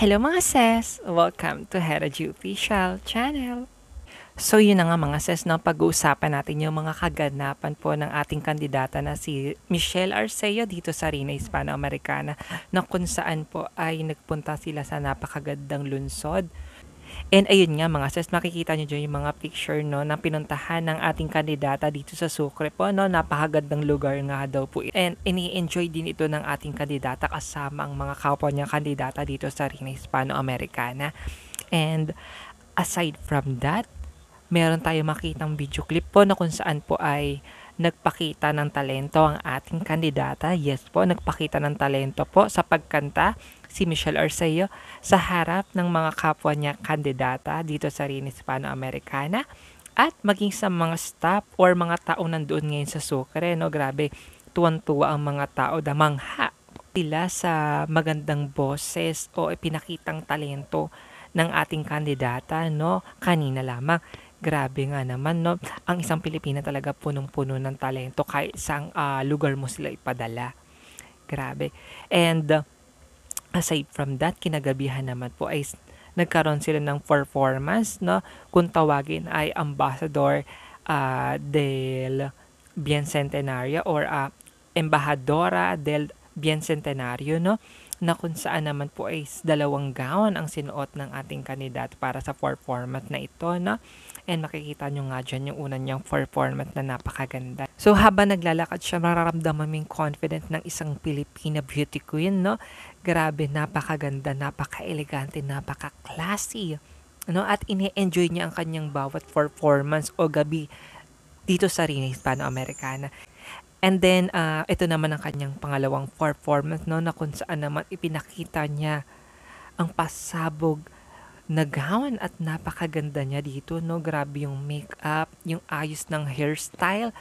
Hello mga sis! Welcome to Heraji Official Channel. So yun na nga mga sis, no, pag-uusapan natin yung mga kaganapan po ng ating kandidata na si Michelle Arceo dito sa Rina Hispano-Americana, na kung saan po ay nagpunta sila sa napakagandang lungsod. And ayun nga mga sis, makikita nyo dyan yung mga picture, no, na pinuntahan ng ating kandidata dito sa Sucre po, no. Napakagandang lugar nga daw po. And ini-enjoy din ito ng ating kandidata kasama ang mga kapwa niya kandidata dito sa Rina Hispano-Americana. And aside from that, meron tayo makitang video clip po na kung saan po ay nagpakita ng talento ang ating kandidata. Yes po, nagpakita ng talento po sa pagkanta si Michelle Arceo sa harap ng mga kapwa niya kandidata dito sa Rina Hispano-Americana at maging sa mga staff or mga tao nandoon ngayon sa Sucre. No? Grabe, tuwan-tuwa ang mga tao, damangha sila sa magandang boses o pinakitang talento ng ating kandidata, no? Kanina lamang. Grabe nga naman, no? Ang isang Pilipina talaga punong-puno ng talento kahit isang lugar mo sila ipadala. Grabe. And aside from that, kinagabihan naman po ay nagkaroon sila ng performance, no? Kung tawagin ay Ambassador del Bicentenario or Embajadora del Bicentenario, no? Na kung saan naman po ay 2 gown ang sinuot ng ating kandidato para sa performance na ito, no? And makikita nyo nga dyan yung una niyang performance na napakaganda. So habang naglalakad siya, mararamdaman mo yung confident ng isang Filipina beauty queen, no? Grabe, napakaganda, napaka-elegante, napaka-classy, no? At ini-enjoy niya ang kanyang bawat performance o gabi dito sa Rina Hispano-Americana. And then, ito naman ang kanyang pangalawang performance, no, na kung saan naman ipinakita niya ang pasabog na gown at napakaganda niya dito, no. Grabe yung makeup, yung ayos ng hairstyle,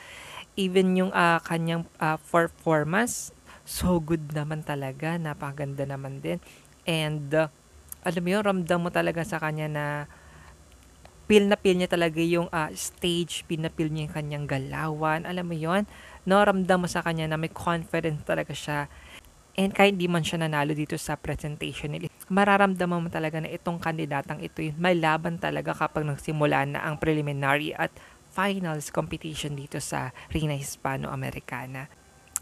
even yung kanyang performance, so good naman talaga, napakaganda naman din. And, alam mo yun, ramdam mo talaga sa kanya na feel na feel niya talaga yung stage, feel na feel niya yung kanyang galawan, alam mo yon, no, ramdam mo sa kanya na may confidence talaga siya. And kahit di man siya nanalo dito sa presentation nila, mararamdaman mo talaga na itong kandidatang ito yun, may laban talaga kapag nagsimula na ang preliminary at finals competition dito sa Rina Hispano-Americana.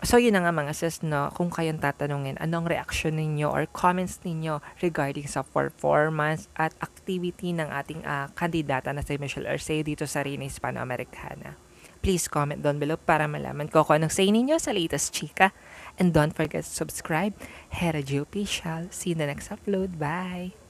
So yun na nga mga sis, no, kung kayong tatanungin, anong reaction ninyo or comments ninyo regarding sa performance at activity ng ating kandidata na si Michelle Arceo dito sa Rina Hispano-Americana? Please comment down below para malaman ko kung anong say ninyo sa latest chika. And don't forget to subscribe. Heraji Official. See you in the next upload. Bye!